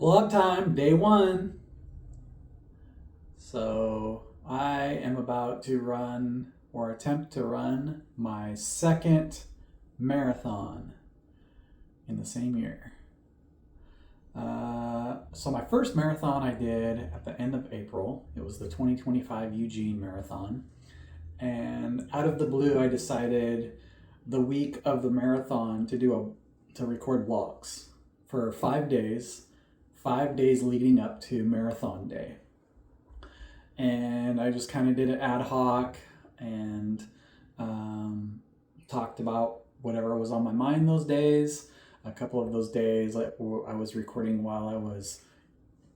Vlog time, day one. So I am about to run or attempt to run my second marathon in the same year. So my first marathon I did at the end of April. It was the 2025 Eugene Marathon. And out of the blue, I decided the week of the marathon to record vlogs for 5 days leading up to marathon day. And I just kind of did it ad hoc and talked about whatever was on my mind those days. A couple of those days I was recording while I was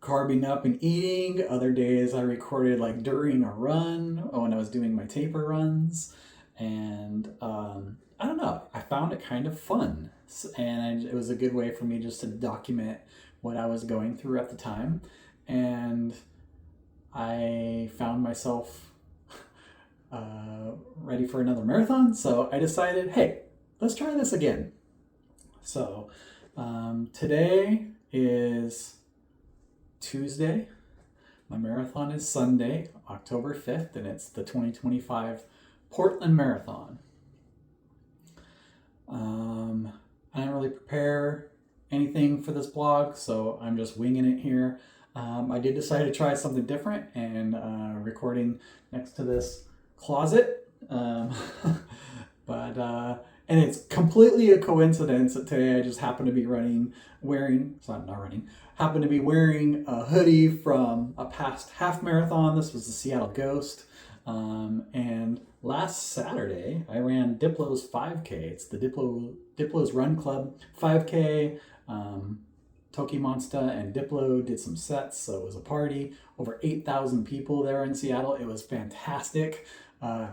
carbing up and eating. Other days I recorded like during a run when I was doing my taper runs. And I don't know, I found it kind of fun. And it was a good way for me just to document what I was going through at the time. And I found myself ready for another marathon. So I decided, hey, let's try this again. So today is Tuesday. My marathon is Sunday, October 5th, and it's the 2025 Portland Marathon. I didn't really prepare anything for this blog, so I'm just winging it here. I did decide to try something different and recording next to this closet. And it's completely a coincidence that today I just happened to be happened to be wearing a hoodie from a past half marathon. This was the Seattle Ghost. And last Saturday, I ran Diplo's 5K. It's the Diplo's Run Club 5K. Toki Monsta and Diplo did some sets, so it was a party. Over 8,000 people there in Seattle. It was fantastic.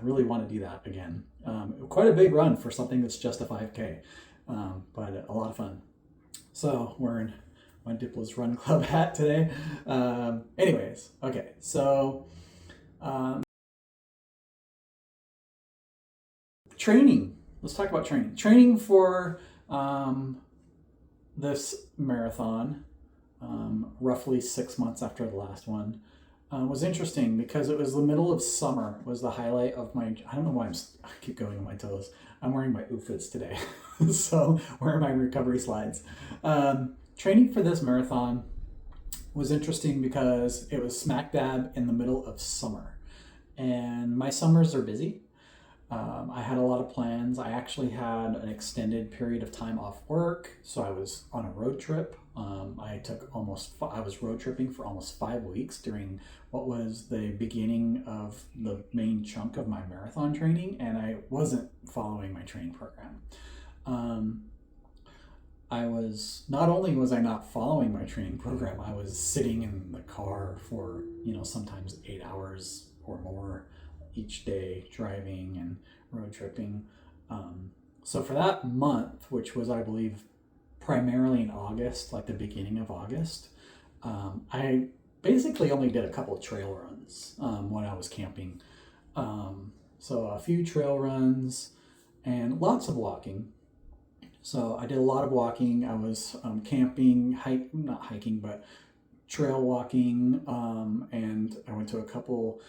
Really want to do that again. Quite a big run for something that's just a 5K, but a lot of fun. So wearing my Diplo's Run Club hat today. Anyways, okay, so training. Let's talk about training. Training for this marathon, roughly 6 months after the last one, was interesting because it was the middle of summer was the highlight of my, I don't know why I keep going on my toes. I'm wearing my UFITs today. So wearing my recovery slides. Training for this marathon was interesting because it was smack dab in the middle of summer. And my summers are busy. I had a lot of plans. I actually had an extended period of time off work, so I was on a road trip. I was road tripping for almost 5 weeks during what was the beginning of the main chunk of my marathon training, and I wasn't following my training program. Not only was I not following my training program, I was sitting in the car for, sometimes 8 hours or more each day driving and road tripping. So for that month, which was, I believe, primarily in August, like the beginning of August, I basically only did a couple of trail runs when I was camping. So a few trail runs and lots of walking. So I did a lot of walking. I was camping, not hiking, but trail walking, and I went to a couple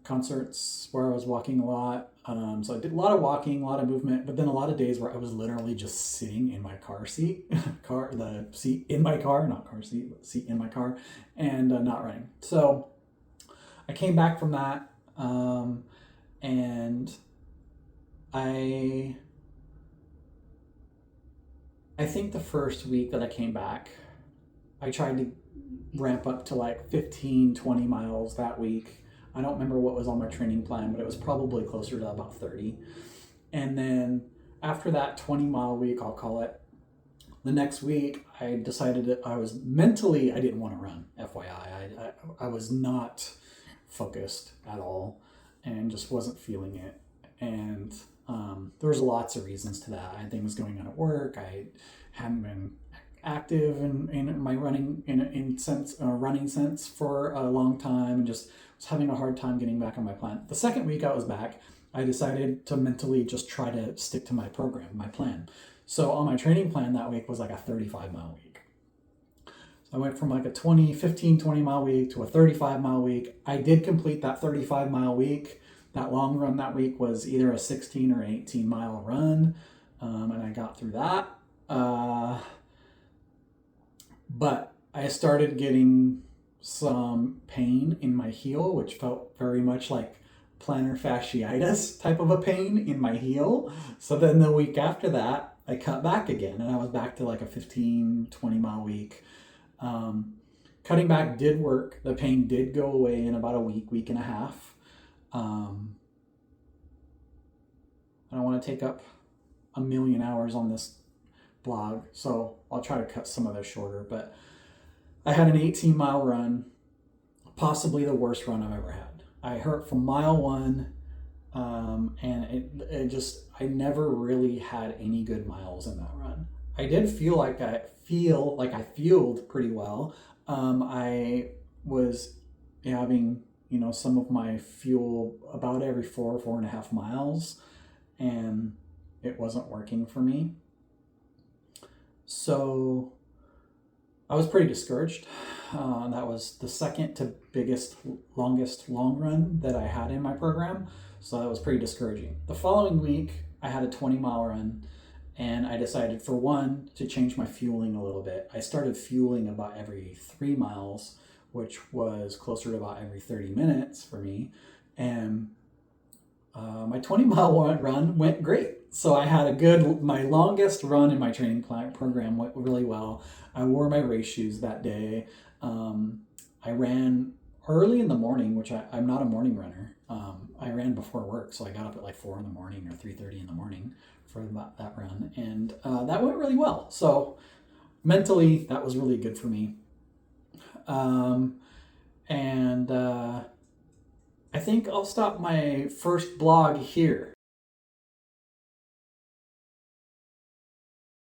concerts where I was walking a lot. So I did a lot of walking, a lot of movement, but then a lot of days where I was literally just sitting in my car seat, the seat in my car, not car seat, but seat in my car, and not running. So I came back from that, and I think the first week that I came back, I tried to ramp up to like 15, 20 miles that week. I don't remember what was on my training plan, but it was probably closer to about 30. And then after that 20-mile week, I'll call it, the next week I decided that I didn't want to run, FYI. I was not focused at all and just wasn't feeling it. And there was lots of reasons to that. I had things going on at work. I hadn't been active in my running running sense for a long time, and just was having a hard time getting back on my plan. The second week I was back, I decided to mentally just try to stick to my program, my plan. So on my training plan that week was like a 35-mile week. I went from like a 20 mile week to a 35-mile week. I did complete that 35-mile week. That long run that week was either a 16 or 18-mile run, and I got through that. But I started getting some pain in my heel, which felt very much like plantar fasciitis type of a pain in my heel. So then the week after that, I cut back again, and I was back to like a 15, 20-mile week. Cutting back did work. The pain did go away in about a week and a half. I don't want to take up a million hours on this blog, so I'll try to cut some of this shorter. But I had an 18-mile run, possibly the worst run I've ever had. I hurt from mile one, and I never really had any good miles in that run. I did feel like I fueled pretty well. I was having, some of my fuel about every 4.5 miles, and it wasn't working for me. So I was pretty discouraged. That was the second to longest long run that I had in my program. So that was pretty discouraging. The following week, I had a 20-mile run, and I decided, for one, to change my fueling a little bit. I started fueling about every 3 miles, which was closer to about every 30 minutes for me. And my 20-mile run went great. So I had my longest run in my training program went really well. I wore my race shoes that day. I ran early in the morning, which I'm not a morning runner. I ran before work, so I got up at like 4 in the morning or 3:30 in the morning for that run. And that went really well. So mentally, that was really good for me. I think I'll stop my first blog here.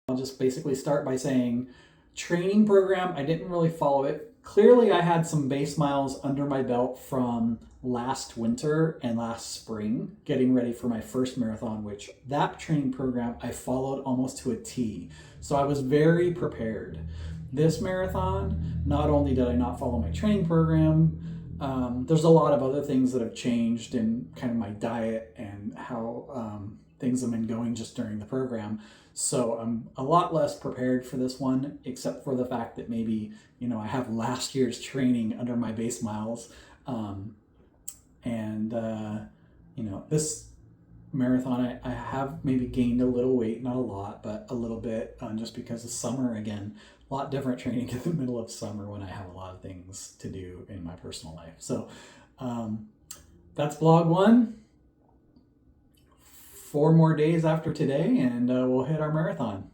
I'll just basically start by saying, training program, I didn't really follow it. Clearly, I had some base miles under my belt from last winter and last spring, getting ready for my first marathon, which that training program I followed almost to a T. So I was very prepared. This marathon, not only did I not follow my training program, there's a lot of other things that have changed in kind of my diet and how things have been going just during the program. So I'm a lot less prepared for this one, except for the fact that maybe, I have last year's training under my base miles. This marathon, I have maybe gained a little weight, not a lot, but a little bit, just because of summer again. A lot different training in the middle of summer when I have a lot of things to do in my personal life. So that's blog 1. 4 more days after today, and we'll hit our marathon.